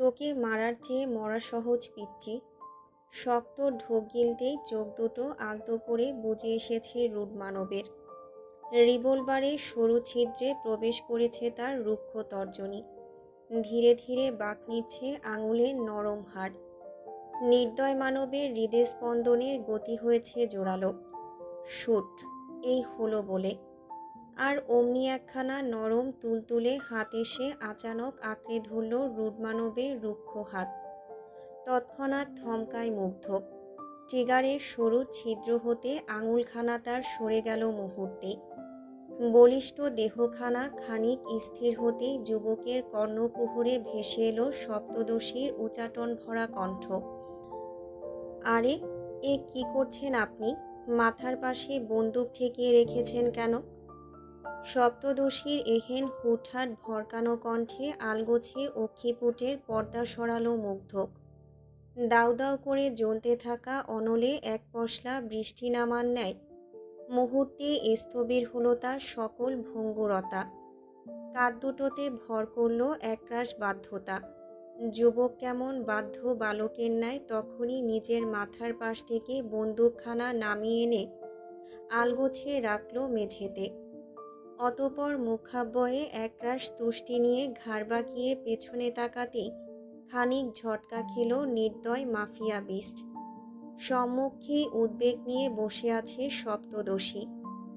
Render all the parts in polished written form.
তোকে মারার চেয়ে মরা সহজ পিচ্চি। শক্ত ঢোক গিলতেই চোখ দুটো আলতো করে বুজে এসেছে রুড মানবের। রিভলভারের সরু ছিদ্রে প্রবেশ করেছে তার রুক্ষ তর্জনী। ধীরে ধীরে বাঁক নিচ্ছে আঙুলের নরম হাড়। নির্দয় মানবের হৃদস্পন্দনের গতি হয়েছে জোরালো। শুট, এই হলো বলে। আর অমনি একখানা নরম তুলতুলে হাত এসে আচানক আঁকড়ে ধরল রুড মানবের রুক্ষ হাত। তৎক্ষণাৎ থমকায় মুগ্ধ। ট্রিগারের সরু ছিদ্র হতে আঙুলখানা তার সরে গেল মুহূর্তেই। বলিষ্ঠ দেহখানা খানিক স্থির হতেই যুবকের কর্ণকুহরে ভেসে এলো সপ্তদশীর উচাটন ভরা কণ্ঠ। আরে, এ কি করছেন আপনি? মাথার পাশে বন্দুক ঠেকিয়ে রেখেছেন কেন? সপ্তদশীর এহেন হুটহাট ভরকানো কণ্ঠে আলগোছে অক্ষিপুটের পর্দা সরালো মুগ্ধক। দাউ দাউ করে জ্বলতে থাকা অনলে এক পশলা বৃষ্টি নামার ন্যায় মুহূর্তে স্থবির হলো তার সকল ভঙ্গুরতা। কাঁধ দুটোতে ভর করল একরাশ বাধ্যতা। যুবক কেমন বাধ্য বালকের ন্যায় তখনই নিজের মাথার পাশ থেকে বন্দুকখানা নামিয়ে এনে আলগোছে রাখল মেঝেতে। অতপর মুখাব্বয়ে একরাশ তুষ্টি নিয়ে ঘাড় বাঁকিয়ে পেছনে তাকাতেই খানিক ঝটকা খেল নির্দয় মাফিয়া বিস্ট। সম্মুখেই উদ্বেগ নিয়ে বসে আছে সপ্তদশী।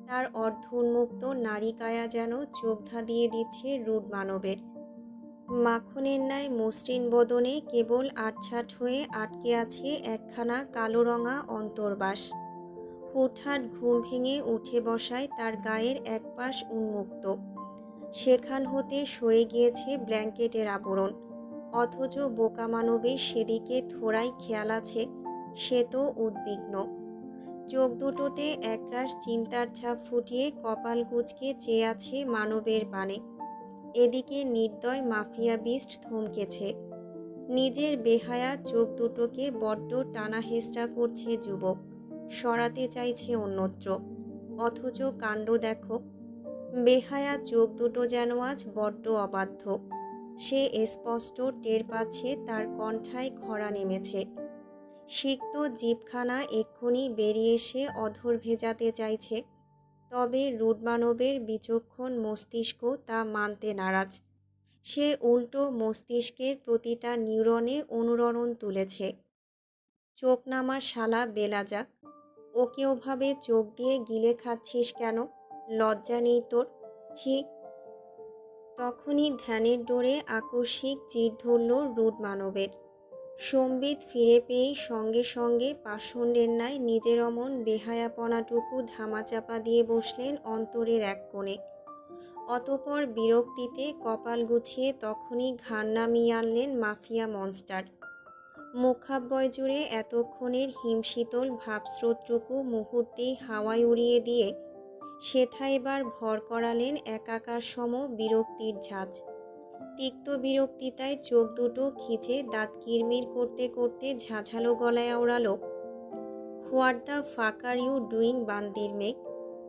তার অর্ধোন্মুক্ত নারিকায়া যেন চোখ ধাঁধিয়ে দিচ্ছে রুড মানবের। মাখনের ন্যায় মসৃণ বদনে কেবল আটছাট হয়ে আটকে আছে একখানা কালো রঙা অন্তর্বাস। হুটহাট ঘুম ভেঙে উঠে বসায় তার গায়ের এক পাশ উন্মুক্ত। সেখান হতে সরে গিয়েছে ব্ল্যাঙ্কেটের আবরণ। অথচ বোকা মানবের সেদিকে থোড়াই খেয়াল আছে। সে তো উদ্বিগ্ন। চোখ দুটোতে একরাশ চিন্তার ছাপ ফুটিয়ে কপাল কুঁচকে চেয়ে আছে মানবের পানে। এদিকে নির্দয় মাফিয়া বিস্ট থমকেছে। নিজের বেহায়া চোখ দুটোকে বড্ড টানা হেঁচড়া করছে যুবক। সরাতে চাইছে অন্যত্র। অথচ কাণ্ড দেখো। বেহায়া চোখ দুটো যেন আজ বড্ড অবাধ্য। সে স্পষ্ট টের পাচ্ছে তার কণ্ঠায় খরা নেমেছে। সিক্ত জিভখানা এক্ষুনি বেরিয়ে এসে অধর ভেজাতে চাইছে। তবে রুড মানবের বিচক্ষণ মস্তিষ্ক তা মানতে নারাজ। সে উল্টো মস্তিষ্কের প্রতিটা নিউরনে অনুরণন তুলেছে। চোখ নামা শালা বেলাজা, ওকে ওভাবে চোখ দিয়ে গিলে খাচ্ছিস কেন? লজ্জা নেই তোর? ছি! তখনই ধ্যানের ডোরে আকস্মিক চির ধরল রুড মানবের। সম্বিত ফিরে পেয়েই সঙ্গে সঙ্গে পাষণ্ডের ন্যায় নিজের অমন বেহায়াপনাটুকু ধামাচাপা দিয়ে বসলেন অন্তরের এক কোণে। অতপর বিরক্তিতে কপাল গুছিয়ে তখনই ঘাড় নামিয়ে আনলেন মাফিয়া মনস্টার। মুখাব্বয় জুড়ে এতক্ষণের হিমশীতল ভাবস্রোতটুকু মুহূর্তেই হাওয়ায় উড়িয়ে দিয়ে সেথা এবার ভর করালেন একাকার সম বিরক্তির ঝাঁজ। তিক্ত বিরক্তিতায় চোখ দুটো খিচে দাঁত কিরমির করতে করতে ঝাঝালো গলায় আওড়ালো, what the fuck are you doing বান্দির মেঘ?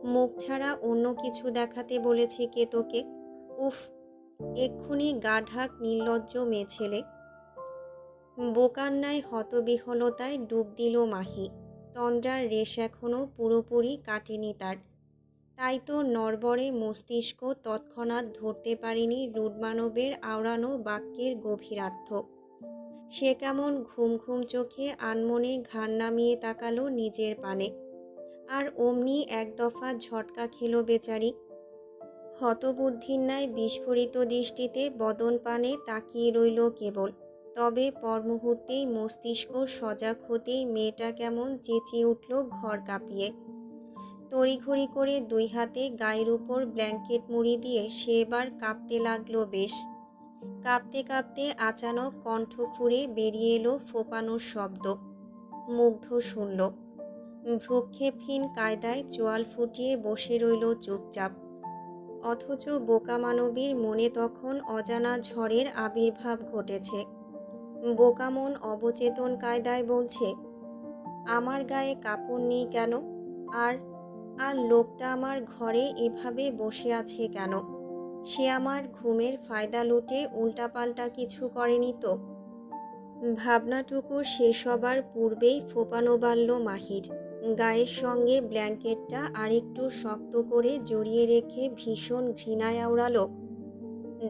মুখ ছাড়া অন্য কিছু দেখাতে বলেছে কে তোকে? উফ, এক্ষুনি গা ঢাক নির্লজ্জ মেয়ে ছেলে। বোকার ন্যায় হতবিহ্বলতায় ডুব দিল মাহি। তন্দ্রার রেশ এখনও পুরোপুরি কাটেনি তার। তাই তো নড়বড়ে মস্তিষ্ক তৎক্ষণাৎ ধরতে পারেনি রুড মানবের আওড়ানো বাক্যের গভীরার্থ। সে কেমন ঘুম ঘুম চোখে আনমনে ঘাড় নামিয়ে তাকালো নিজের পানে। আর অমনি এক দফা ঝটকা খেলো বেচারি। হতবুদ্ধির ন্যায় বিস্ফোরিত দৃষ্টিতে বদন পানে তাকিয়ে রইল কেবল। তবে পর মুহূর্তেই মস্তিষ্ক সজাগ হতেই মেয়েটা কেমন চেঁচিয়ে উঠল ঘর কাঁপিয়ে। তড়িঘড়ি করে দুই হাতে গায়ের উপর ব্ল্যাঙ্কেট মুড়ি দিয়ে সে এবার কাঁপতে লাগলো বেশ। কাঁপতে কাঁপতে আচানক কণ্ঠ ফুঁড়ে বেরিয়ে এলো ফোঁপানোর শব্দ। মুগ্ধ শুনল। ভ্রুক্ষেপহীন কায়দায় চোয়াল ফুটিয়ে বসে রইল চুপচাপ। অথচ বোকা মানবীর মনে তখন অজানা ঝড়ের আবির্ভাব ঘটেছে। বোকা মন অবচেতন কায়দায় বলছে, আমার গায়ে কাপড় নেই কেন? আর আর লোকটা আমার ঘরে এভাবে বসে আছে কেন? সে আমার ঘুমের ফায়দা লুটে উল্টাপাল্টা কিছু করেনি তো? ভাবনাটুকু শেষ হবার পূর্বেই ফোপানো বাড়ল মাহির। গায়ের সঙ্গে ব্ল্যাঙ্কেটটা আরেকটু শক্ত করে জড়িয়ে রেখে ভীষণ ঘৃণায় আওড়ালো,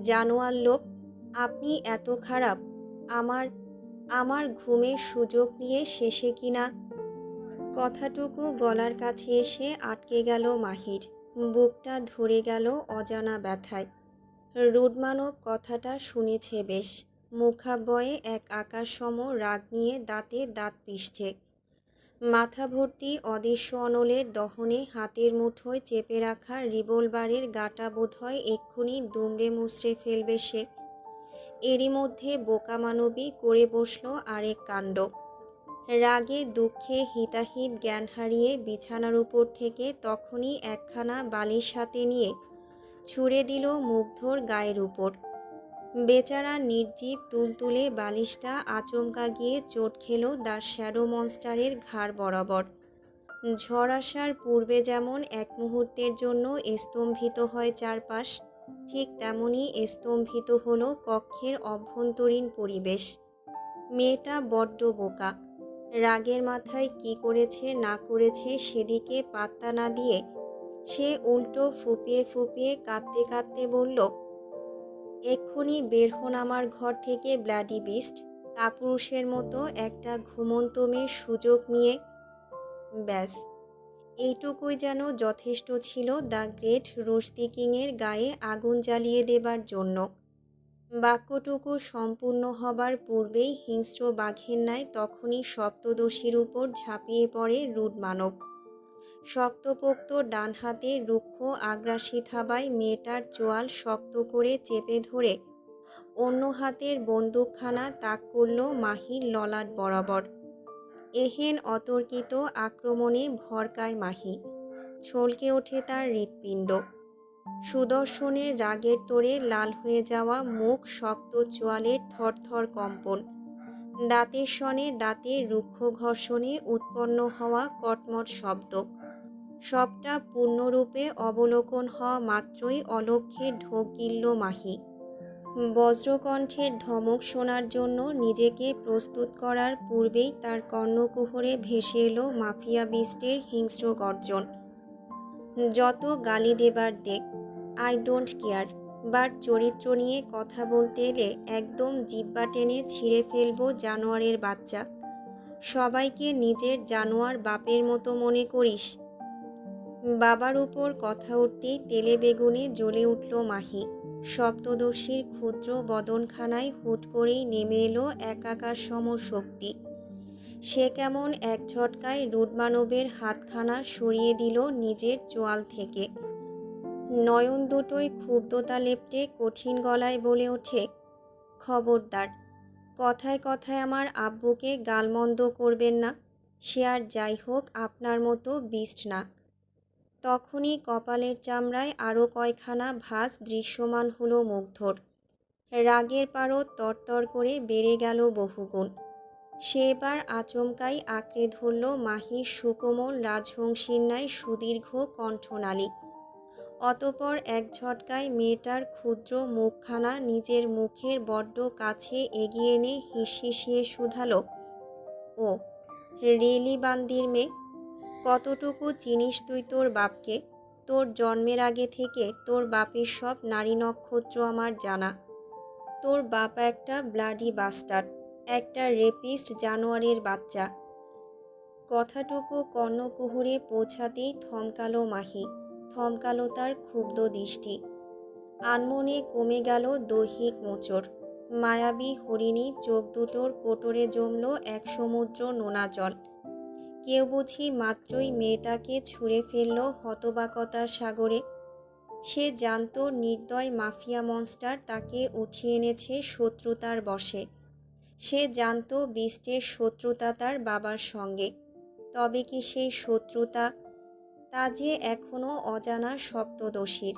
জানোয়ার লোক, আপনি এত খারাপ! আমার আমার ঘুমের সুযোগ নিয়ে শেষে কিনা। কথাটুকু গলার কাছে এসে আটকে গেল মাহির। বুকটা ধরে গেল অজানা ব্যথায়। রুডমানব কথাটা শুনেছে বেশ। মুখাবয়ে এক আকাশসম রাগ নিয়ে দাঁতে দাঁত পিষছে। মাথা ভর্তি অদৃশ্য অনলের দহনে হাতের মুঠোয় চেপে রাখা রিভলভারের গাটা বোধহয় এক্ষুনি দুমড়ে মুচড়ে ফেলবে সে। এরই মধ্যে বোকা মানবী করে বসল আরেক কাণ্ড। রাগে দুঃখে হিতাহিত জ্ঞান হারিয়ে বিছানার উপর থেকে তখনই একখানা বালিশ হাতে নিয়ে ছুঁড়ে দিল মুগ্ধর গায়ের উপর। বেচারা নির্জীব তুলতুলে বালিশটা আচমকা গিয়ে চোট খেল দ্য শ্যাডো মনস্টারের ঘাড় বরাবর। ঝড় আসার পূর্বে যেমন এক মুহূর্তের জন্য স্তম্ভিত হয় চারপাশ, ঠিক তেমনই স্তম্ভিত হলো কক্ষের অভ্যন্তরীণ পরিবেশ। মেয়েটা বড্ড বোকা। রাগের মাথায় কি করেছে না করেছে সেদিকে পাত্তা না দিয়ে সে উল্টো ফুপিয়ে ফুপিয়ে কাঁদতে কাঁদতে বলল, এক্ষুনি বের হন আমার ঘর থেকে ব্লাডি বিস্ট! কাপুরুষের মতো একটা ঘুমন্ত মেয়ের সুযোগ নিয়ে। ব্যাস, এইটুকুই যেন যথেষ্ট ছিল দ্য গ্রেট রুস্তি কিংয়ের গায়ে আগুন জ্বালিয়ে দেবার জন্য। বাক্যটুকু সম্পূর্ণ হবার পূর্বেই হিংস্র বাঘের ন্যায় তখনই সপ্তদোষীর উপর ঝাঁপিয়ে পড়ে রুড মানব। শক্তপোক্ত ডান হাতে রুক্ষ আগ্রাসী থাবায় মেয়েটার চোয়াল শক্ত করে চেপে ধরে অন্য হাতের বন্দুকখানা তাক করল মাহির ললাট বরাবর। এহেন অতর্কিত আক্রমণে ভরকায় মাহি। ছলকে ওঠে তার হৃৎপিণ্ড। সুদর্শনের রাগের তোড়ে লাল হয়ে যাওয়া মুখ, শক্ত চোয়ালের থরথর কম্পন, দাঁতের সনে দাঁতের রুক্ষ ঘর্ষণে উৎপন্ন হওয়া কটমট শব্দ, সবটা পূর্ণরূপে অবলোকন হওয়া মাত্রই অলক্ষ্যে ঢোক গিলল মাহি। বজ্রকণ্ঠের ধমক শোনার জন্য নিজেকে প্রস্তুত করার পূর্বেই তার কর্ণকুহরে ভেসে এলো মাফিয়া বিস্টের হিংস্র গর্জন। যত গালি দেবার দেখ, আই ডোন্ট কেয়ার, বাট চরিত্র নিয়ে কথা বলতে এলে একদম জিহ্বা টেনে ছিঁড়ে ফেলবো জানোয়ারের বাচ্চা। সবাইকে নিজের জানোয়ার বাপের মতো মনে করিস? বাবার উপর কথা উঠতেই তেলে বেগুনে জ্বলে উঠল মাহি। সপ্তদর্শীর ক্ষুদ্র বদনখানায় হুট করেই নেমে এলো একাকার সম শক্তি। সে কেমন এক ঝটকায় রুডমানবের হাতখানা সরিয়ে দিল নিজের চোয়াল থেকে। নয়ন দুটোই ক্ষুব্ধতা লেপ্টে কঠিন গলায় বলে ওঠে, খবরদার, কথায় কথায় আমার আব্বুকে গালমন্দ করবেন না। সে আর যাই হোক আপনার মতো বিস্ট না। তখনই কপালের চামড়ায় আরও কয়খানা ভাঁজ দৃশ্যমান হলো মুগ্ধর। রাগের পারদ তরতর করে বেড়ে গেল বহুগুণ। সে এবার আচমকাই আঁকড়ে ধরল মাহির সুকোমল রাজহংসীর ন্যায় সুদীর্ঘ কণ্ঠনালী। অতপর এক ঝটকায় মেয়েটার ক্ষুদ্র মুখখানা নিজের মুখের বড্ড কাছে এগিয়ে এনে হিসহিসিয়ে শুধালো, ও রিয়েলি বান্দির মেয়ে? কতটুকু চিনিস তুই তোর বাপকে? তোর জন্মের আগে থেকে তোর বাপের সব নারী নক্ষত্র আমার জানা। তোর বাপ একটা ব্লাডি বাস্টার্ড, একটা রেপিস্ট জানোয়ারের বাচ্চা। কথাটুকু কর্ণকুহরে পৌঁছাতেই থমকালো মাহি, থমকালো তার ক্ষুব্ধ দৃষ্টি। আনমনে কমে গেল দৈহিক মোচড়। মায়াবী হরিণী চোখ দুটোর কোটরে জমল এক সমুদ্র নোনা জল। কেউ বুঝি মাত্রই মেয়েটাকে ছুঁড়ে ফেলল হতবাকতার সাগরে। সে জানত নির্দয় মাফিয়া মনস্টার তাকে উঠিয়ে এনেছে শত্রুতার বশে। সে জানত বিস্টের শত্রুতা তার বাবার সঙ্গে। তবে কি সেই শত্রুতা, তা যে এখনও অজানা সপ্তদশীর।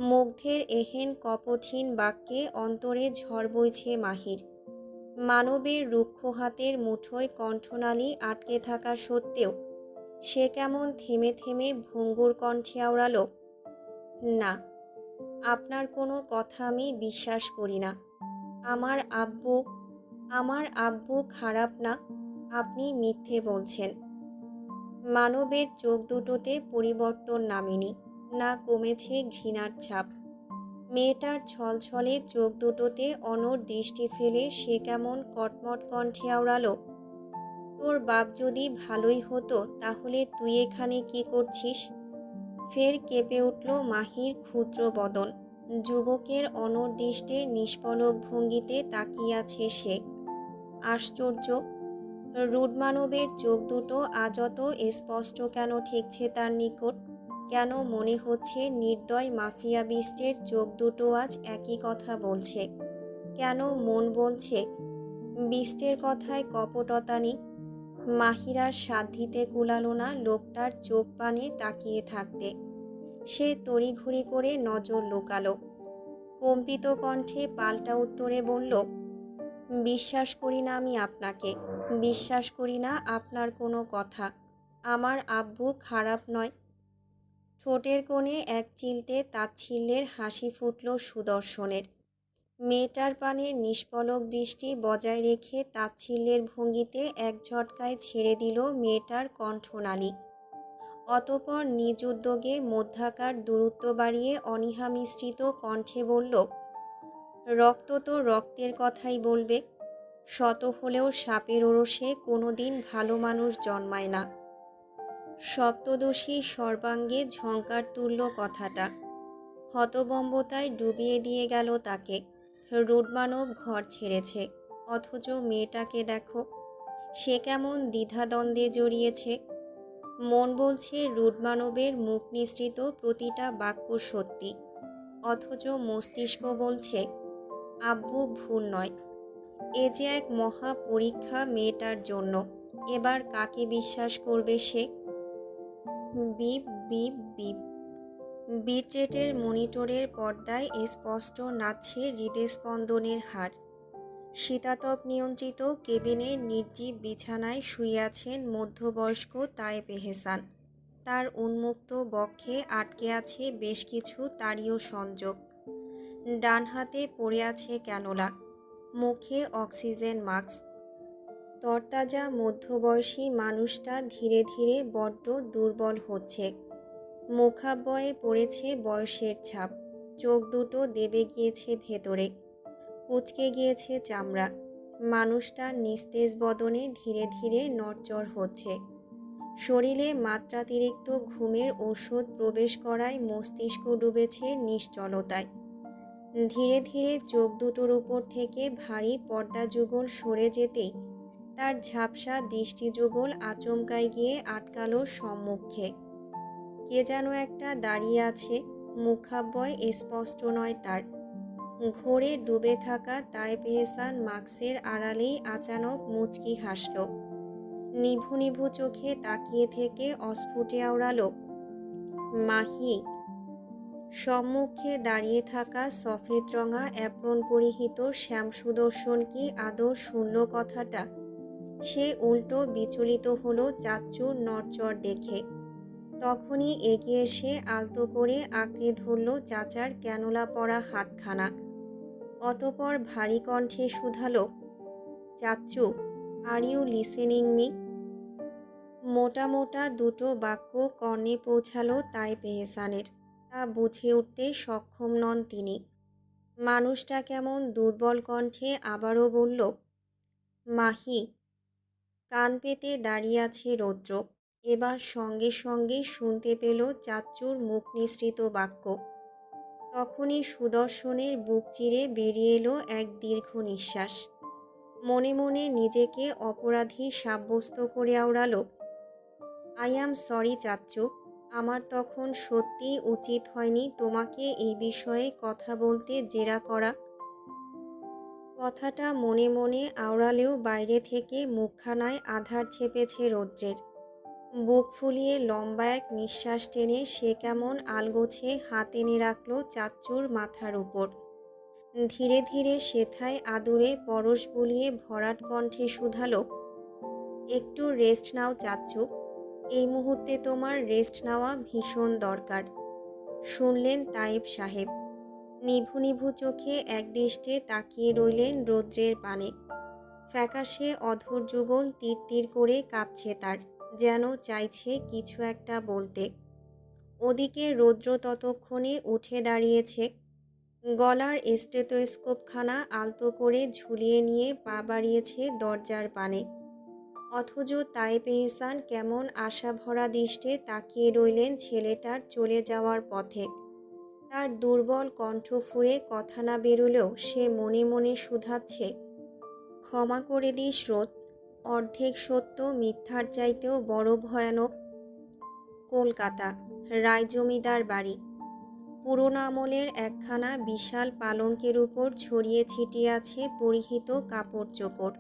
মুগ্ধের এহেন কপটহীন বাক্যে অন্তরে ঝড় বইছে মাহির। মানবের রুক্ষ হাতের মুঠোয় কণ্ঠনালী আটকে থাকা সত্ত্বেও সে কেমন থেমে থেমে ভঙ্গুর কণ্ঠে আওড়ালো, না, আপনার কোনো কথা আমি বিশ্বাস করি না। আমার আব্বু আমার আব্বু খারাপ না, আপনি মিথ্যে বলছেন। মানবের চোখ দুটোতে পরিবর্তন নামেনি, না কমেছে ঘৃণার ছাপ। মেয়েটার ছলছলে চোখ দুটোতে অনড় দৃষ্টি ফেলে সে কেমন কটমট কণ্ঠে আওড়ালো, তোর বাপ যদি ভালোই হতো তাহলে তুই এখানে কি করছিস? ফের কেঁপে উঠল মাহির ক্ষুদ্র বদন। যুবকের অনড় দৃষ্টে নিষ্পলক ভঙ্গিতে তাকিয়ে আছে সে। আশ্চর্য, রুডমানবের চোখ দুটো আজ অত স্পষ্ট কেন ঠেকছে তার নিকট? কেন মনে হচ্ছে নির্দয় মাফিয়া বিস্টের চোখ দুটো আজ একই কথা বলছে? কেন মন বলছে বিস্টের কথায় কপটতা নেই? মাহিরার সাধ্যিতে কুলালো না লোকটার চোখ পানে তাকিয়ে থাকতে। সে তড়িঘড়ি করে নজর লুকালো। কম্পিত কণ্ঠে পাল্টা উত্তরে বলল, বিশ্বাস করি না আমি আপনাকে, বিশ্বাস করি না আপনার কোনো কথা। আমার আব্বু খারাপ নয়। ঠোঁটের কোণে এক চিলতে তাচ্ছিল্যের হাসি ফুটল সুদর্শনের। মেয়েটার পানে নিষ্পলক দৃষ্টি বজায় রেখে তাচ্ছিল্যের ভঙ্গিতে এক ঝটকায় ছেড়ে দিল মেয়েটার কণ্ঠনালী। অতঃপর নিজ উদ্যোগে মধ্যাকার দূরত্ব বাড়িয়ে অনীহা মিশ্রিত কণ্ঠে বলল, রক্ত তো রক্তের কথাই বলবে। শত হলেও সাপের ওরসে কোনোদিন ভালো মানুষ জন্মায় না। সপ্তদশী সর্বাঙ্গে ঝঙ্কার তুল্য কথাটা হতবম্বতায় ডুবিয়ে দিয়ে গেল তাকে। রুডমানব ঘর ছেড়েছে, অথচ মেয়েটাকে দেখো, সে কেমন দ্বিধাদ্বন্দ্বে জড়িয়েছে। মন বলছে রুডমানবের মুখ নিঃসৃত প্রতিটা বাক্য সত্যি, অথচ মস্তিষ্ক বলছে আব্বু ভুল নয়। এ যে এক মহা পরীক্ষা মেয়েটার জন্য। এবার কাকে বিশ্বাস করবে সে? Beep beep beep. বিটরেটের মনিটরের পর্দায় স্পষ্ট নাচছে হৃদস্পন্দনের হার। শীতাতপ নিয়ন্ত্রিত কেবিনের নির্জীব বিছানায় শুয়ে আছেন মধ্যবয়স্ক তায়েব এহসান। তার উন্মুক্ত বক্ষে আটকে আছে বেশ কিছু তারীয় সংযোগ। ডান হাতে পড়ে আছে ক্যানোলা, মুখে অক্সিজেন মাস্ক। তরতাজা মধ্যবয়সী মানুষটা ধীরে ধীরে বড্ড দুর্বল হচ্ছে। মুখাবয়বে পড়েছে বয়সের ছাপ। চোখ দুটো দেবে গিয়েছে ভেতরে, কুঁচকে গিয়েছে চামড়া। মানুষটার নিস্তেজ বদনে ধীরে ধীরে নড়চড় হচ্ছে। শরীরে মাত্রাতিরিক্ত ঘুমের ওষুধ প্রবেশ করায় মস্তিষ্ক ডুবেছে নিশ্চলতায়। ধীরে ধীরে চোখ দুটোর উপর থেকে ভারী পর্দা যুগল সরে যেতেই তার ঝাপসা দৃষ্টিযুগল আচমকায় গিয়ে আটকালো সম্মুখে। কে যেন একটা দাঁড়িয়ে আছে, মুখাবয় স্পষ্ট নয় তার। ঘোরে ডুবে থাকা তায়েব এহসান মাস্কের আড়ালেই আচানক মুচকি হাসল। নিভু নিভু চোখে তাকিয়ে থেকে অস্ফুটে আওড়ালো, মাহি। সম্মুখে দাঁড়িয়ে থাকা সফেদ রঙা অ্যাপ্রন পরিহিত শ্যাম সুদর্শন কি আদৌ শুনল কথাটা? সে উল্টো বিচলিত হলো চাচ্চুর নড়চড় দেখে। তখনই এগিয়ে এসে আলতো করে আঁকড়ে ধরল চাচার ক্যানোলা পরা হাতখানা। অতপর ভারী কণ্ঠে শুধালো, চাচ্চু, আর ইউ লিসেনিং মি? মোটা মোটা দুটো বাক্য কর্ণে পৌঁছালো তায়েব এহসানের। তা বুঝে উঠতে সক্ষম নন তিনি। মানুষটা কেমন দুর্বল কণ্ঠে আবারও বলল, মাহি। কান পেতে দাঁড়িয়ে আছে রৌদ্র। এবার সঙ্গে সঙ্গে শুনতে পেল চাচ্চুর মুখ নিঃসৃত বাক্য। তখনই সুদর্শনের বুক চিরে বেরিয়ে এলো এক দীর্ঘ নিঃশ্বাস। মনে মনে নিজেকে অপরাধী সাব্যস্ত করে আওড়ালো, আই অ্যাম সরি চাচ্চু, আমার তখন সত্যিই উচিত হয়নি তোমাকে এই বিষয়ে কথা বলতে জেরা করা। কথাটা মনে মনে আওড়ালেও বাইরে থেকে মুখখানায় আধার ছেপেছে রৌদ্রের। বুক ফুলিয়ে লম্বা এক নিঃশ্বাস টেনে সে কেমন আলগোছে হাত এনে রাখল চাচ্চুর মাথার উপর। ধীরে ধীরে সেথায় আদুরে পরশ বুলিয়ে ভরাট কণ্ঠে শুধালো, একটু রেস্ট নাও চাচ্চু, এই মুহূর্তে তোমার রেস্ট নেওয়া ভীষণ দরকার। শুনলেন তায়েব সাহেব। নিভু নিভু চোখে একদৃষ্টে তাকিয়ে রইলেন রৌদ্রের পানে। ফ্যাকাশে অধর যুগল তীর তীর করে কাঁপছে তার, যেন চাইছে কিছু একটা বলতে। ওদিকে রৌদ্র ততক্ষণে উঠে দাঁড়িয়েছে। গলার স্টেথোস্কোপখানা আলতো করে ঝুলিয়ে নিয়ে পা বাড়িয়েছে দরজার পানে। অথচ তাইব এহসান কেমন আশাভরা দৃষ্টে তাকিয়ে রইলেন ছেলেটার চলে যাওয়ার পথে। তার দুর্বল কণ্ঠ ফুঁড়ে কথা না বেরোলেও সে মনে মনে শুধাচ্ছে, ক্ষমা করে দিস রোদ, অর্ধেক সত্য মিথ্যার চাইতেও বড় ভয়ানক। কলকাতা, রায় জমিদার বাড়ি। পুরোনো আমলের একখানা বিশাল পালঙ্কের উপর ছড়িয়ে ছিটিয়ে আছে পরিহিত কাপড় চোপড়।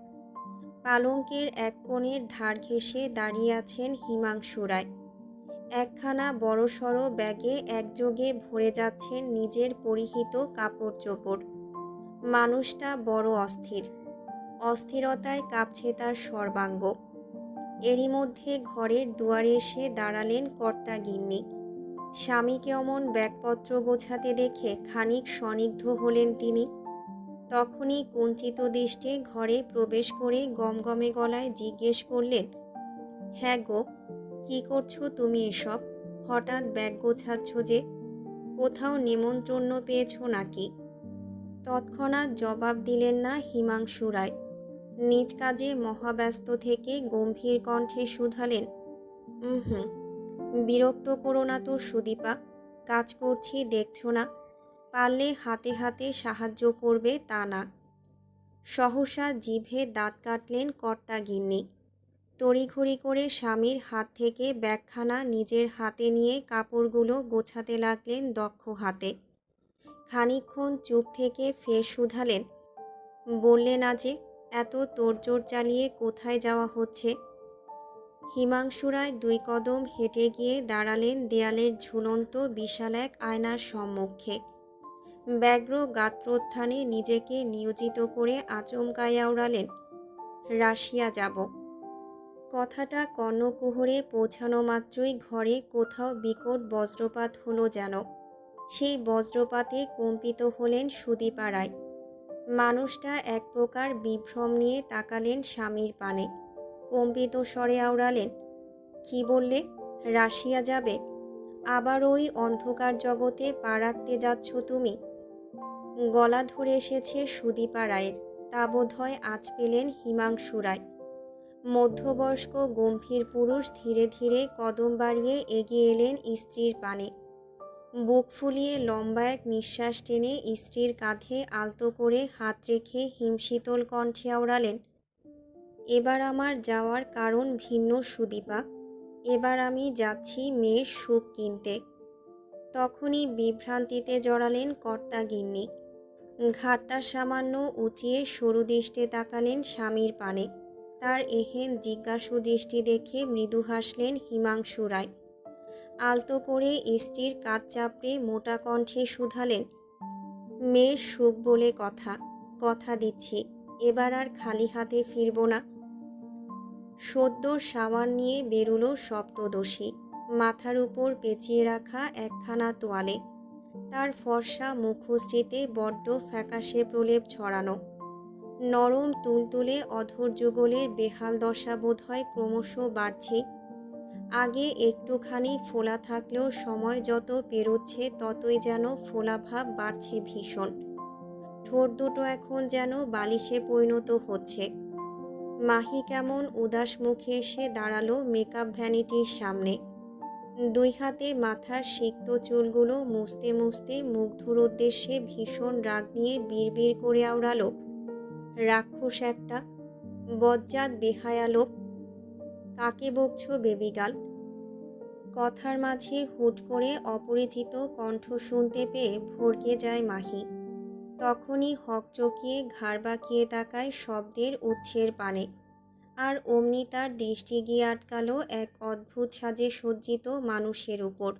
পালঙ্কের এক কোণের ধার ঘেঁষে দাঁড়িয়ে আছেন হিমাংশু রায়। একখানা বড়সড় ব্যাগে একযোগে ভরে যাচ্ছেন নিজের পরিহিত কাপড় চোপড়। মানুষটা বড় অস্থির, অস্থিরতায় কাঁপছে তার সর্বাঙ্গ। এরই মধ্যে ঘরের দুয়ারে এসে দাঁড়ালেন কর্তাগিন্নি। স্বামীকে অমন ব্যাগপত্র গোছাতে দেখে খানিক স্বনিগ্ধ হলেন তিনি। তখনই কুঞ্চিত দৃষ্টে ঘরে প্রবেশ করে গমগমে গলায় জিজ্ঞেস করলেন, হ্যাঁ গো, কি করছো তুমি এসব? হঠাৎ ব্যাগ গোছাচ্ছ যে, কোথাও নেমন্ত্রণ পেয়েছো নাকি? তৎক্ষণাৎ জবাব দিলেন না হিমাংশু রায়। নিজ কাজে মহাব্যস্ত থেকে গম্ভীর কণ্ঠে শুধালেন, হুম, বিরক্ত করো না তো সুদীপা, কাজ করছি দেখছো না, পারলে হাতে হাতে সাহায্য করবে তা না। সহসা জিভে দাঁত কাটলেন কর্তাগিন্নি। তড়িঘড়ি করে স্বামীর হাত থেকে ব্যাগখানা নিজের হাতে নিয়ে কাপড়গুলো গোছাতে লাগলেন দক্ষ হাতে। খানিকক্ষণ চুপ থেকে ফের শুধালেন, বললে না যে এত তোড়জোড় চালিয়ে কোথায় যাওয়া হচ্ছে? হিমাংশু রায় 2 কদম হেঁটে গিয়ে দাঁড়ালেন দেয়ালের ঝুলন্ত বিশাল এক আয়নার সম্মুখে। ব্যগ্র গাত্রোত্থানে নিজেকে নিয়োজিত করে আচমকাইয়া উড়ালেন, রাশিয়া যাব। কথাটা কর্ণকুহরে পৌঁছানো মাত্রই ঘরে কোথাও বিকট বজ্রপাত হলো যেন। সেই বজ্রপাতে কম্পিত হলেন সুদীপা রায়। মানুষটা এক প্রকার বিভ্রম নিয়ে তাকালেন স্বামীর পানে। কম্পিত স্বরে আওড়ালেন, কি বললে, রাশিয়া যাবে? আবার ওই অন্ধকার জগতে পা রাখতে যাচ্ছ তুমি? গলা ধরে এসেছে সুদীপা রায়ের, তা বোধহয় আজ পেলেন হিমাংশু রায়। মধ্যবয়স্ক গম্ভীর পুরুষ ধীরে ধীরে কদম বাড়িয়ে এগিয়ে এলেন স্ত্রীর পানে। বুক ফুলিয়ে লম্বা এক নিঃশ্বাস টেনে স্ত্রীর কাঁধে আলতো করে হাত রেখে হিমশীতল কণ্ঠে আওড়ালেন, এবার আমার যাওয়ার কারণ ভিন্ন সুদীপা, এবার আমি যাচ্ছি মেয়ের সুখ কিনতে। তখনই বিভ্রান্তিতে জড়ালেন কর্তাগিন্নি। ঘাটটা সামান্য উঁচিয়ে সরু দৃষ্টে তাকালেন স্বামীর পানে। তার এহেন জিজ্ঞাসু দৃষ্টি দেখে মৃদু হাসলেন হিমাংশু রায়। আলতো করে স্ত্রীর কাঁধ চাপড়ে মোটা কণ্ঠে শুধালেন, মেয়ের সুখ বলে কথা, কথা দিচ্ছি এবার আর খালি হাতে ফিরব না। সদ্য সাবান নিয়ে বেরুলো সপ্তদশী, মাথার উপর পেঁচিয়ে রাখা একখানা তোয়ালে। তার ফর্সা মুখশ্রীতে বড্ড ফ্যাকাশে প্রলেপ ছড়ানো। নরম তুলতুলে অধর যুগলের বেহাল দশা বোধহয় ক্রমশ বাড়ছে। আগে একটুখানি ফোলা থাকলেও সময় যত পেরোচ্ছে ততই যেন ফোলা ভাব বাড়ছে ভীষণ। ঠোঁট দুটো এখন যেন বালিশে পরিণত হচ্ছে। মাহি কেমন উদাস মুখে এসে দাঁড়ালো মেকআপ ভ্যানিটির সামনে। 2 হাতে মাথার সিক্ত চুলগুলো মুছতে মুছতে মুগ্ধর উদ্দেশ্যে ভীষণ রাগ নিয়ে বিড়বিড় করে আওড়ালো, রাক্ষস একটা, বজ্জাত বেহায়া লোক, কাকে বকছো বেবিগাল? কথার মাঝে হুট করে অপরিচিত কণ্ঠ শুনতে পেয়ে ভড়কে যায় মাহি। তখনই হকচকিয়ে ঘাড় বাঁকিয়ে তাকায় শব্দের উৎসের পানে। আর অমনি তার দৃষ্টি গিয়ে আটকালো এক অদ্ভুত সাজে সজ্জিত মানুষের উপর।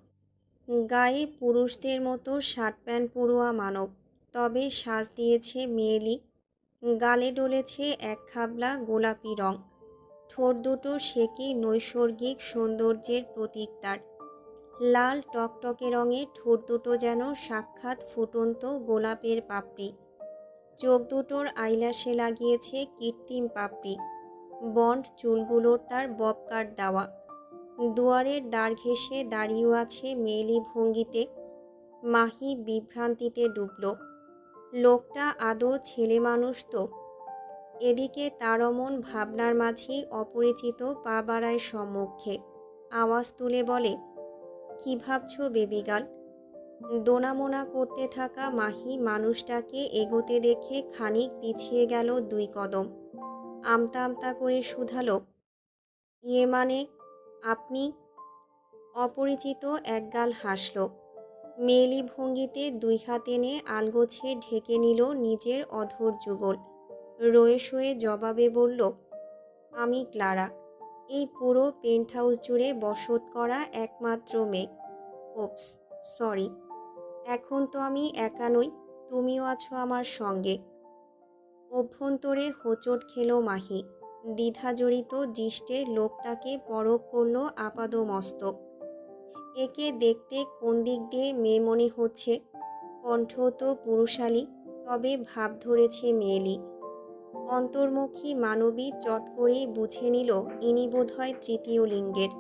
গায়ে পুরুষদের মতো শার্ট প্যান্ট পরোয়া মানব, তবে সাজ দিয়েছে মেয়েলি। গালে ডলেছে এক খাবলা গোলাপি রং। ঠোঁট দুটো সে কি নৈসর্গিক সৌন্দর্যের প্রতীক তার। লাল টকটকে রঙে ঠোঁট দুটো যেন সাক্ষাৎ ফুটন্ত গোলাপের পাপড়ি। চোখ দুটোর আইল্যাশে লাগিয়েছে কৃত্রিম পাপড়ি। বন্ড চুলগুলোর তার বব কাট দেওয়া। দুয়ারের দ্বার ঘেঁষে দাঁড়িয়েও আছে মেয়েলি ভঙ্গিতে। মাহি বিভ্রান্তিতে ডুবল। লোকটা আদৌ ছেলে মানুষ তো? এদিকে তার অমন ভাবনার মাঝেই অপরিচিত পা বাড়ায় সম্মুখে। আওয়াজ তুলে বলে, কি ভাবছো বেবিগাল? দোনামোনা করতে থাকা মাহি মানুষটাকে এগোতে দেখে খানিক পিছিয়ে গেল 2 কদম। আমতা আমতা করে শুধালো, ইয়ে মানে আপনি? অপরিচিত একগাল হাসল। মেয়েলি ভঙ্গিতে 2 হাত এনে আলগোছে ঢেকে নিল নিজের অধর যুগল। রয়ে শয়ে জবাবে বলল, আমি ক্লারা, এই পুরো পেন্ট হাউস জুড়ে বসত করা একমাত্র মেয়ে। ওপস, সরি। এখন তো আমি একা নই, তুমিও আছো আমার সঙ্গে। অভ্যন্তরে হোঁচট খেল মাহি। দ্বিধাজড়িত দৃষ্টে লোকটাকে পরখ করল আপাদমস্তক। একে দেখতে কোন দিক দিয়ে মেয়ে মনে হচ্ছে? কণ্ঠ তো পুরুষালী, তবে ভাব ধরেছে মেয়েলি। অন্তর্মুখী মানবী চট করেই বুঝে নিল ইনি বোধহয় তৃতীয় লিঙ্গের,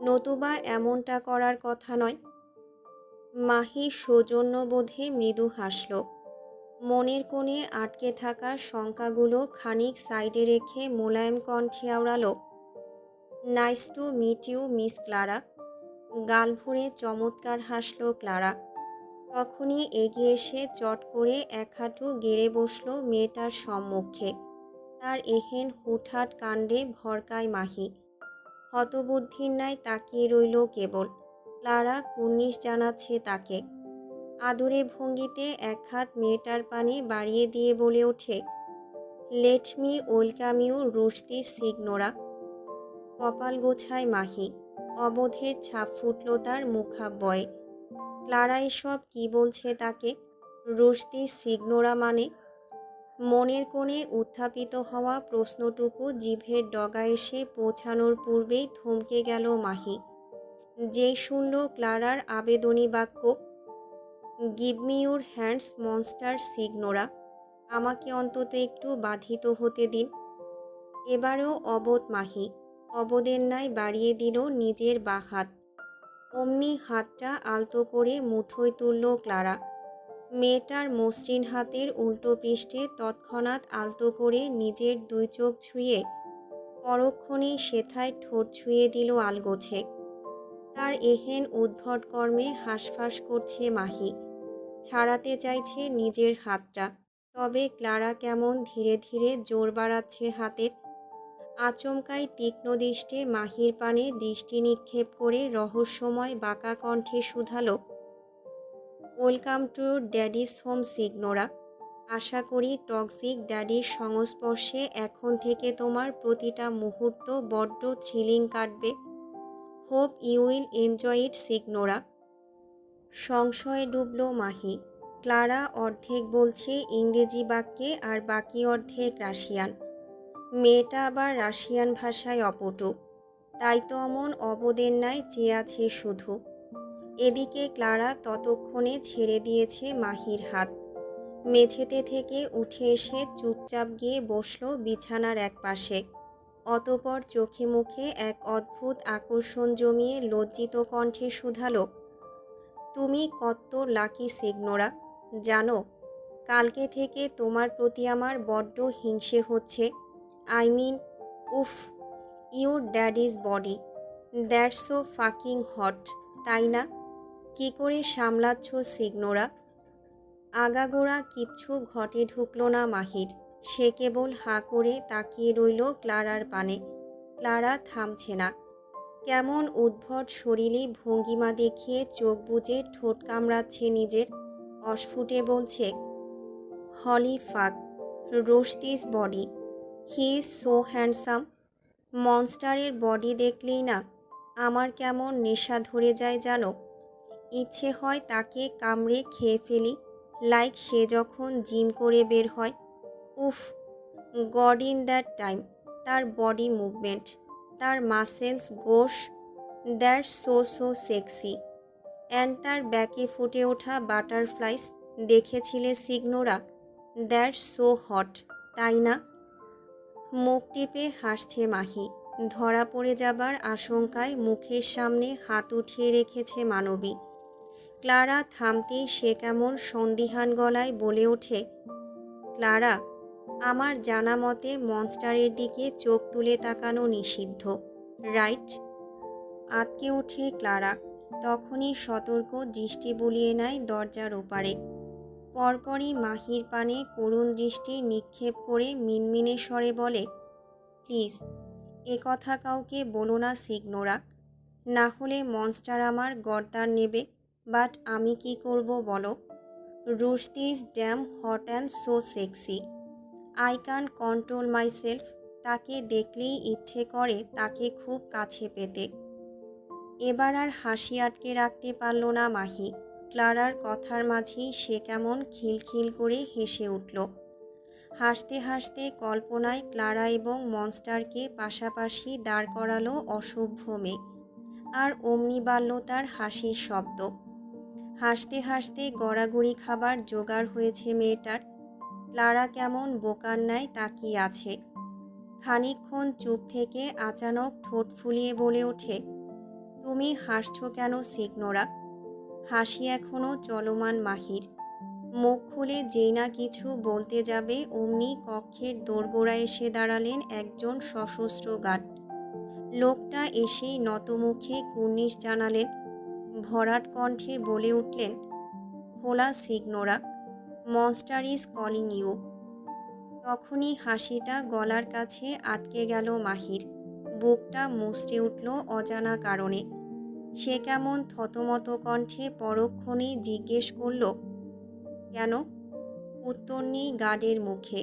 নতুবা এমনটা করার কথা নয়। মাহি সৌজন্যবোধে মৃদু হাসল। মনের কোণে আটকে থাকা শঙ্কাগুলো খানিক সাইডে রেখে মোলায়েম কণ্ঠে আওড়াল, nice to meet you miss Clara. গাল ভরে চমৎকার হাসল ক্লারা। তখনই এগিয়ে এসে চট করে এক হাঁটু গেড়ে বসল মেয়েটার সম্মুখে। তার এহেন হুটহাট কাণ্ডে ভরকায় মাহি। হতবুদ্ধির ন্যায় তাকিয়ে রইল কেবল। ক্লারা কুর্নিশ জানাচ্ছে তাকে। আদুরে ভঙ্গিতে এক হাত মেয়েটার পানে বাড়িয়ে দিয়ে বলে ওঠে, let me welcome you Rushdi signora. কপাল গোছায় মাহি। অবোধের ছাপ ফুটল তার মুখাব্বয়ে। ক্লারা এসব কি বলছে তাকে? রুশদি সিগনোরা মানে? মনের কোণে উত্থাপিত হওয়া প্রশ্নটুকু জিভের ডগা এসে পৌঁছানোর পূর্বেই থমকে গেল মাহি। যেই শুনল ক্লারার আবেদনী বাক্য, give me your hands monster signora, আমাকে অন্তত একটু বাধিত হতে দিন। এবারেও অবোধ মাহি। অবোধের ন্যায় বাড়িয়ে দিল নিজের বাঁ হাত। অমনি হাতটা আলতো করে মুঠোয় তুলল ক্লারা। মেয়েটার মসৃণ হাতের উল্টো পৃষ্ঠে তৎক্ষণাৎ আলতো করে নিজের 2 চোখ ছুঁয়ে পরক্ষণেই সেথায় ঠোঁট ছুঁয়ে দিল আলগোছে। তার এহেন উদ্ভট কর্মে হাঁসফাঁস করছে মাহি। ছাড়াতে চাইছে নিজের হাতটা, তবে ক্লারা কেমন ধীরে ধীরে জোর বাড়াচ্ছে হাতের। আচমকাই তীক্ষ্ণ দৃষ্টে মাহির পানে দৃষ্টি নিক্ষেপ করে রহস্যময় বাঁকা কণ্ঠে শুধালো, ওয়েলকাম টু ড্যাডিস হোম সিগনোরা। আশা করি টক্সিক ড্যাডির সংস্পর্শে এখন থেকে তোমার প্রতিটা মুহূর্ত বড্ড থ্রিলিং কাটবে। Hope you will enjoy it signora. সংশয়ে ডুবল মাহি। ক্লারা অর্ধেক বলছে ইংরেজি বাক্যে আর বাকি অর্ধেক রাশিয়ান। মেয়েটা আবার রাশিয়ান ভাষায় অপটু, তাই তো অমন অবোধের ন্যায় চেয়ে আছে শুধু। এদিকে ক্লারা ততক্ষণে ছেড়ে দিয়েছে মাহির হাত। মেঝেতে থেকে উঠে এসে চুপচাপ গিয়ে বসল বিছানার এক পাশে। অতপর চোখে মুখে এক অদ্ভুত আকর্ষণ জমিয়ে লজ্জিত কণ্ঠে শুধালো, তুমি কত লাকি সিগনোরা। জানো, কালকে থেকে তোমার প্রতি আমার বড্ড হিংসে হচ্ছে। আই মিন, উফ, your ড্যাডিজ body, that's so fucking hot, তাই না? কি করে সামলাচ্ছ সিগনোরা? আগাগোড়া কিচ্ছু ঘটে ঢুকল না মাহির। সে কেবল হাঁ করে তাকিয়ে রইল ক্লারার পানে। ক্লারা থামছে না। কেমন উদ্ভট শরীরী ভঙ্গিমা দেখিয়ে চোখ বুজে ঠোঁট কামড়াচ্ছে নিজের। অস্ফুটে বলছে, holy fuck, Rushdi's body, he is so handsome. মনস্টারের বডি দেখলেই না আমার কেমন নেশা ধরে যায় জানো। ইচ্ছে হয় তাকে কামড়ে খেয়ে ফেলি, লাইক সে যখন জিম করে বের হয়। উফ, গড ইন দ্যাট টাইম, তার বডি মুভমেন্ট, তার মাসেলস, গোশ, that's so so sexy. And তার ব্যাকে ফুটে ওঠা বাটারফ্লাইস, দেখেছিলে সিগনোরা? দ্যাটস সো হট, তাই না? মুখ টিপে হাসছে মাহি। ধরা পড়ে যাবার আশঙ্কায় মুখের সামনে হাত উঠিয়ে রেখেছে মানবী। ক্লারা থামতেই সে কেমন সন্দিহান গলায় বলে ওঠে, ক্লারা, আমার জানা মতে মনস্টারের দিকে চোখ তুলে তাকানো নিষিদ্ধ, রাইট? আঁতকে ওঠে ক্লারা। তখনই সতর্ক দৃষ্টি বুলিয়ে নেয় দরজার ওপারে। পরপরই মাহির পানে করুণ দৃষ্টি নিক্ষেপ করে মিনমিনে স্বরে বলে, প্লিজ এ কথা কাউকে বলো না সিগনোরা, না হলে মনস্টার আমার গর্দান নেবে। বাট আমি কি করব বলো? Rushdie is dam hot and so sexy, I can control myself. তাকে দেখলেই ইচ্ছে করে তাকে খুব কাছে পেতে। এবার আর হাসি আটকে রাখতে পারল না মাহি। ক্লারার কথার মাঝেই সে কেমন খিলখিল করে হেসে উঠল। হাসতে হাসতে কল্পনায় ক্লারা এবং মনস্টারকে পাশাপাশি দাঁড় করালো অসভ্য মেয়ে। আর অমনি বাড়ল তার হাসির শব্দ। হাসতে হাসতে গড়াগড়ি খাবার জোগাড় হয়েছে মেয়েটার। ক্লারা কেমন বোকার ন্যায় তাকিয়ে আছে। খানিকক্ষণ চুপ থেকে আচানক ঠোঁট ফুলিয়ে বলে ওঠে, তুমি হাসছো কেন সিগনোরা? হাসি এখনও চলমান মাহির। মুখ খুলে যেই না কিছু বলতে যাবে অমনি কক্ষের দোরগোড়ায় এসে দাঁড়ালেন একজন সশস্ত্র গার্ড। লোকটা এসেই নতমুখে কুর্নিশ জানালেন, ভরাট কণ্ঠে বলে উঠলেন, হোলা সিগনোরা, মনস্টার ইজ কলিং ইউ। তখনই হাসিটা গলার কাছে আটকে গেল মাহির। বুকটা মুচড়ে উঠল অজানা কারণে। সে কেমন থতমত কণ্ঠে পরক্ষণেই জিজ্ঞেস করল, কেন? উত্তর নেই গার্ডের মুখে।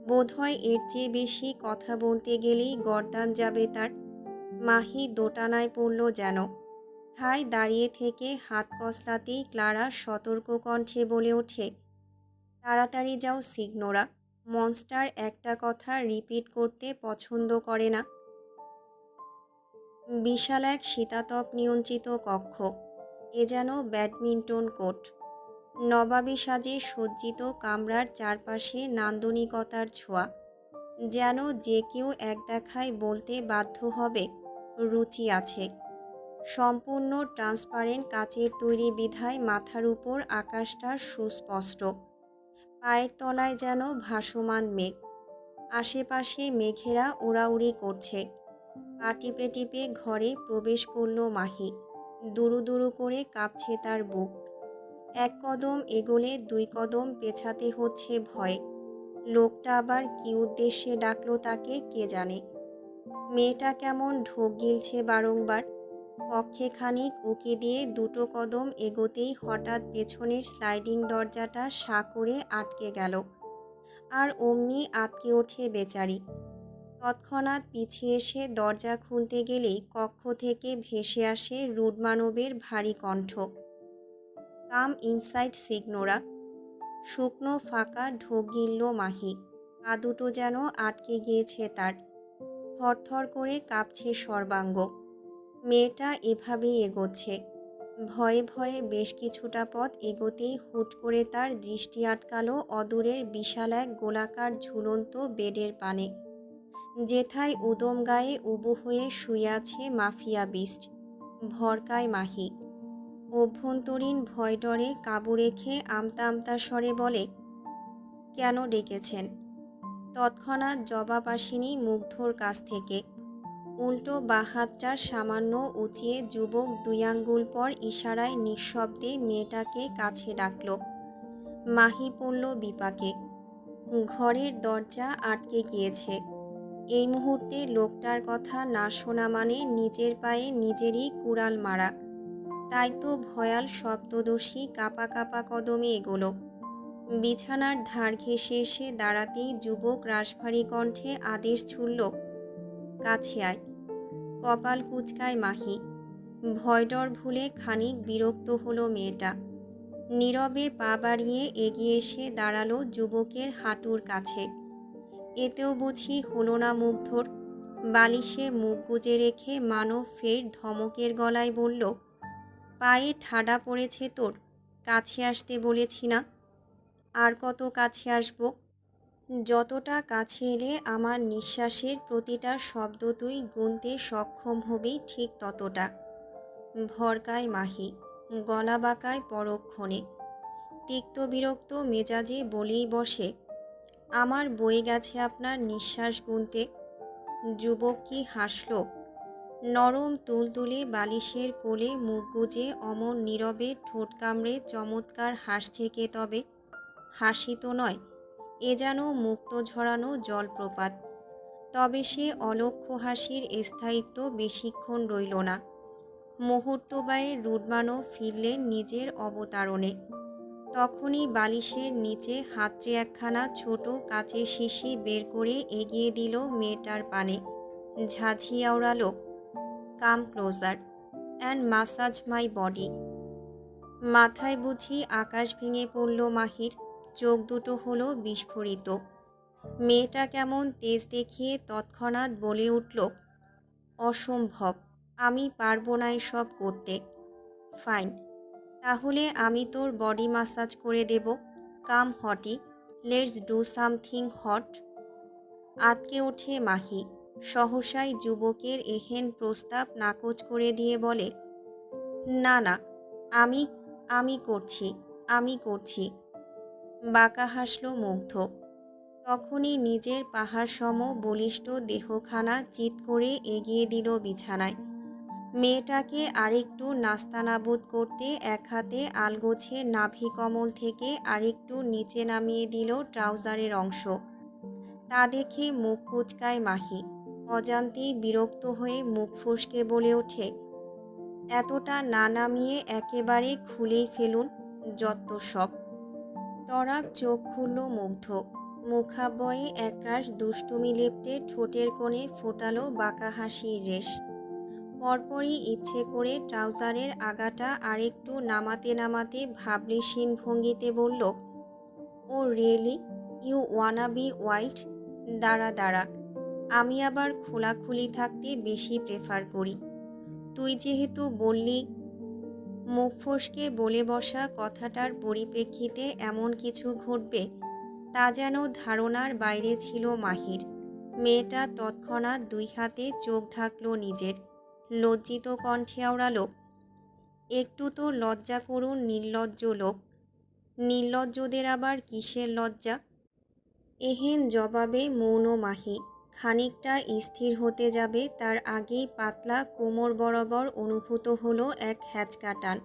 বোধহয় এর চেয়ে বেশি কথা বলতে গেলেই গর্দান যাবে তার। মাহি দোটানায় পড়ল যেন। ঠায় দাঁড়িয়ে থেকে হাত কসলাতেই ক্লারা সতর্ক কণ্ঠে বলে ওঠে, তাড়াতাড়ি যাও সিগনোরা, মনস্টার একটা কথা রিপিট করতে পছন্দ করে না। বিশাল এক শীতাতপ নিয়ন্ত্রিত কক্ষ। এ যেন ব্যাডমিন্টন কোর্ট। নবাবী সাজে সজ্জিত কামরার চারপাশে নান্দনিকতার ছোঁয়া। যেন যে কেউ এক দেখায় বলতে বাধ্য হবে, রুচি আছে। সম্পূর্ণ ট্রান্সপারেন্ট কাচের তৈরি বিধায় মাথার উপর আকাশটা সুস্পষ্ট। পায়ের তলায় যেন ভাসমান মেঘ। আশেপাশে মেঘেরা ওড়াউড়ি করছে। পা টিপে টিপে ঘরে প্রবেশ করল মাহি। দুরু দুরু করে কাঁপছে তার বুক। এক কদম এগোলে দুই কদম পেছাতে হচ্ছে ভয়ে। লোকটা আবার কি উদ্দেশ্যে ডাকলো তাকে কে জানে। মেয়েটা কেমন ঢোক গিলছে বারংবার। কক্ষে খানিক উকি দিয়ে দুটো কদম এগোতেই হঠাৎ পেছনের স্লাইডিং দরজাটা সা করে আটকে গেল। আর অমনি আটকে ওঠে বেচারি। তৎক্ষণাৎ পিছিয়ে এসে দরজা খুলতে গেলেই কক্ষ থেকে ভেসে আসে রুড মানবের ভারী কণ্ঠ, কাম ইনসাইড সিগনোরা। শুকনো ফাঁকা ঢোক গিলল মাহি। পা দুটো যেন আটকে গিয়েছে তার। থরথর করে কাঁপছে সর্বাঙ্গ। মেয়েটা এভাবেই এগোচ্ছে। ভয়ে ভয়ে বেশ কিছুটা পথ এগোতেই হুট করে তার দৃষ্টি আটকালো অদূরের বিশাল এক গোলাকার ঝুলন্ত বেডের পানে, যেথায় উদম গায়ে উবু হয়ে শুয়ে আছে মাফিয়া বিস্ট। ভরকায় মাহি। অভ্যন্তরীণ ভয় ডরে কাবু রেখে আমতা আমতা স্বরে বলে, কেন ডেকেছেন? তৎক্ষণাৎ জবাব আসেনি মুগ্ধর কাছ থেকে। উল্টো বাহাতটা সামান্য উঁচিয়ে যুবক দুই আঙ্গুল পর ইশারায় নিঃশব্দে মেয়েটাকে কাছে ডাকল। মাহি পড়ল বিপাকে। ঘরের দরজা আটকে গিয়েছে। এই মুহূর্তে লোকটার কথা না শোনা মানে নিজের পায়ে নিজেরই কুড়াল মারা। তাই তো ভয়াল শব্দদোষী কাপা কাপা কদমে এগোলো। বিছানার ধার ঘেঁষে এসে দাঁড়াতেই যুবক রাশভারী কণ্ঠে আদেশ ছুড়ল, কাছে আয়। কপাল কুঁচকায় মাহি। ভয়ডর ভুলে খানিক বিরক্ত হলো মেয়েটা। নীরবে পা বাড়িয়ে এগিয়ে এসে দাঁড়ালো যুবকের হাঁটুর কাছে। এতেও বুঝি হলো না মুগ্ধর। বালিশে মুখ গুজে রেখে মানব ফের ধমকের গলায় বলল, পায়ে ঠাডা পড়েছে তোর, কাছে আসতে বলেছি না? আর কত কাছে আসব? যতটা কাছে এলে আমার নিঃশ্বাসের প্রতিটা শব্দ তুই গুনতে সক্ষম হবি ঠিক ততটা। ভরকায় মাহি, গলা বাঁকায় পরক্ষণে। তিক্ত বিরক্ত মেজাজে বলেই বসে, আমার বয়ে গেছে আপনার নিঃশ্বাস গুনতে। যুবক কি হাসল। নরম তুলতুলে বালিশের কোলে মুখ গুজে অমন নীরবে ঠোঁট কামড়ে চমৎকার হাসছে কে তবে? হাসি তো নয়, এ যেন মুক্ত ঝরানো জলপ্রপাত। তবে সে অলক্ষ্য হাসির স্থায়িত্ব বেশিক্ষণ রইল না। মুহূর্তবায়ে রুডমানও ফিরলেন নিজের অবতারণে। তখনই বালিশের নিচে হাতড়ে একখানা ছোট কাচের শিশি বের করে এগিয়ে দিল মেয়েটার পানে। ঝাঁঝিয়ে ওড়ালো, come closer and massage my body. মাথায় বুঝি আকাশ ভেঙে পড়ল মাহির। চোখ দুটো হলো বিস্ফোরিত। মেয়েটা কেমন তেজ দেখিয়ে তৎক্ষণাৎ বলে উঠল, অসম্ভব, আমি পারবো না এসব করতে। ফাইন, তাহলে আমি তোর বডি মাসাজ করে দেব। কাম হটি, লেটস ডু সামথিং হট। আতকে ওঠে মাহি। সহসাই যুবকের এহেন প্রস্তাব নাকচ করে দিয়ে বলে, না না, আমি আমি করছি, আমি করছি। বাঁকা হাসল মুগ্ধ। তখনই নিজের পাহাড়সম বলিষ্ঠ দেহখানা চিৎ করে এগিয়ে দিল বিছানায়। মেয়েটাকে আরেকটু নাস্তানাবুদ করতে এক হাতে আলগোছে নাভিকমল থেকে আরেকটু নিচে নামিয়ে দিল ট্রাউজারের অংশ। তা দেখে মুখ কুঁচকায় মাহি। অজান্তেই বিরক্ত হয়ে মুখ ফসকে বলে ওঠে, এতটা না নামিয়ে একেবারে খুলেই ফেলুন, যত সব। তরাক চোখ খুলল মুগ্ধ। মুখাবয়ে একরাশ দুষ্টুমি লেপ্টে ঠোঁটের কোণে ফোটালো বাঁকা হাসির রেশ। পরপরই ইচ্ছে করে ট্রাউজারের আগাটা আরেকটু নামাতে নামাতে ভাবলেশীন ভঙ্গিতে বলল, oh really, you wanna be wild? দাঁড়া দাঁড়া, আমি আবার খোলাখুলি থাকতে বেশি প্রেফার করি। তুই যেহেতু বললি। মুখ ফসকে বলে বসা কথাটার পরিপ্রেক্ষিতে এমন কিছু ঘটবে তা যেন ধারণার বাইরে ছিল মাহির। মেয়েটা তৎক্ষণাৎ দুই হাতে চোখ ঢাকল নিজের। লজ্জিত কণ্ঠে আওড়ালো, একটু তো লজ্জা করুন নির্লজ্জ লোক। নির্লজ্জদের আবার কিসের লজ্জা? এহেন জবাবে মৌন মাহি। খানিকটা স্থির হতে যাবে তার আগেই পাতলা কোমর বরাবর অনুভূত হলো এক হ্যাঁচকা টান।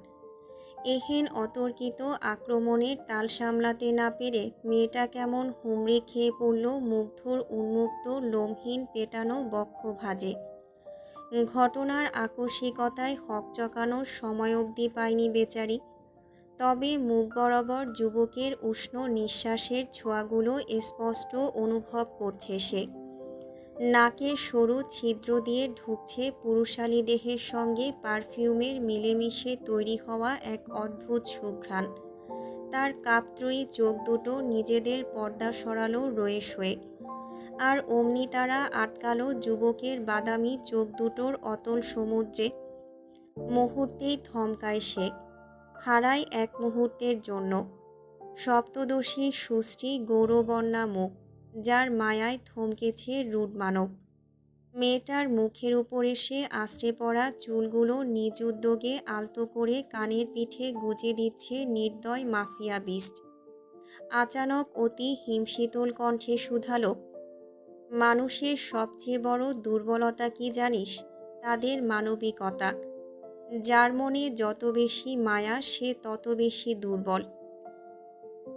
এহেন অতর্কিত আক্রমণের তাল সামলাতে না পেরে মেয়েটা কেমন হুমড়ি খেয়ে পড়ল মুগ্ধর উন্মুক্ত লোমহীন পেটানো বক্ষ ভাঁজে। ঘটনার আকস্মিকতায় হকচকানোর সময় অবধি পায়নি বেচারি। তবে মুখ বরাবর যুবকের উষ্ণ নিঃশ্বাসের ছোঁয়াগুলো স্পষ্ট অনুভব করছে সে। নাকের সরু ছিদ্র দিয়ে ঢুকছে পুরুষালী দেহের সঙ্গে পারফিউমের মিলেমিশে তৈরি হওয়া এক অদ্ভুত সুঘ্রাণ। তার কাপত্রয়ী চোখ দুটো নিজেদের পর্দা সরালো রয়ে শোয়ে। আর অমনি তারা আটকালো যুবকের বাদামি চোখ দুটোর অতল সমুদ্রে। মুহূর্তেই থমকায় সে, হারায় এক মুহূর্তের জন্য সপ্তদশী সুশ্রী গৌরবর্ণা মুখ, যার মায়ায় থমকেছে রুড মানব। মেয়েটার মুখের উপর এসে আশ্রে পড়া চুলগুলো নিজ উদ্যোগে আলতো করে কানের পিঠে গুজে দিচ্ছে নির্দয় মাফিয়া বিস্ট। আচানক অতি হিমশীতল কণ্ঠে শুধালো, মানুষের সবচেয়ে বড় দুর্বলতা কি জানিস? তাদের মানবিকতা। যার মনে যত বেশি মায়া সে তত বেশি দুর্বল।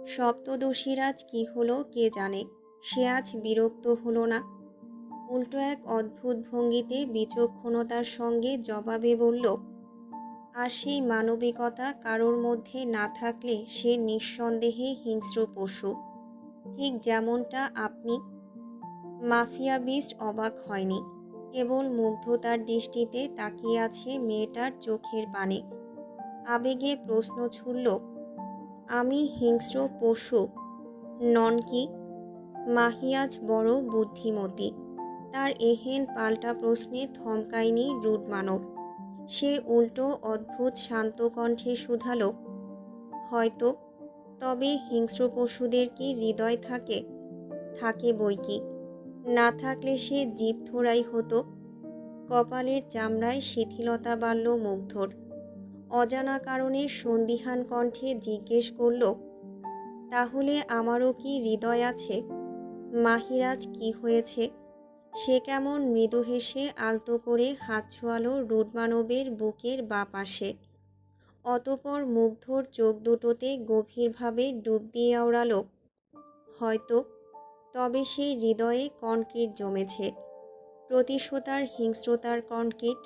সপ্তদশীরাজ কি হলো কে জানে, সে আজ বিরক্ত হলো না। উল্টো এক অদ্ভুত ভঙ্গিতে বিচক্ষণতার সঙ্গে জবাবে বলল, আর সেই মানবিকতা কারোর মধ্যে না থাকলে সে নিঃসন্দেহে হিংস্র পশু, ঠিক যেমনটা আপনি। মাফিয়া বিস্ট অবাক হয়নি, কেবল মুগ্ধতার দৃষ্টিতে তাকিয়ে আছে মেয়েটার চোখের পানে। আবেগে প্রশ্ন ছুড়ল, আমি হিংস্র পশু নন কি? মাহি আজ বড় বুদ্ধিমতী। তার এহেন পাল্টা প্রশ্নে থমকায়নি রুড মানব। সে উল্টো অদ্ভুত শান্ত কণ্ঠে শুধালো, হয়তো, তবে হিংস্র পশুদের কি হৃদয় থাকে? থাকে বইকি। না থাকলে সে জিভ থোড়াই হতো। কপালের চামড়ায় শিথিলতা বাড়ল মুগ্ধর। অজানা কারণে সন্দিহান কণ্ঠে জিজ্ঞেস করল, তাহলে আমারও কি হৃদয় আছে? মাহিরাজ কি হয়েছে? সে কেমন মৃদু হেসে আলতো করে হাত ছোঁয়ালো রুডমানবের বুকের বাঁ পাশে। অতপর মুগ্ধর চোখ দুটোতে গভীরভাবে ডুব দিয়ে আওড়াল, হয়তো। তবে সেই হৃদয়ে কনক্রিট জমেছে, প্রতিশোধার হিংস্রতার কনক্রিট।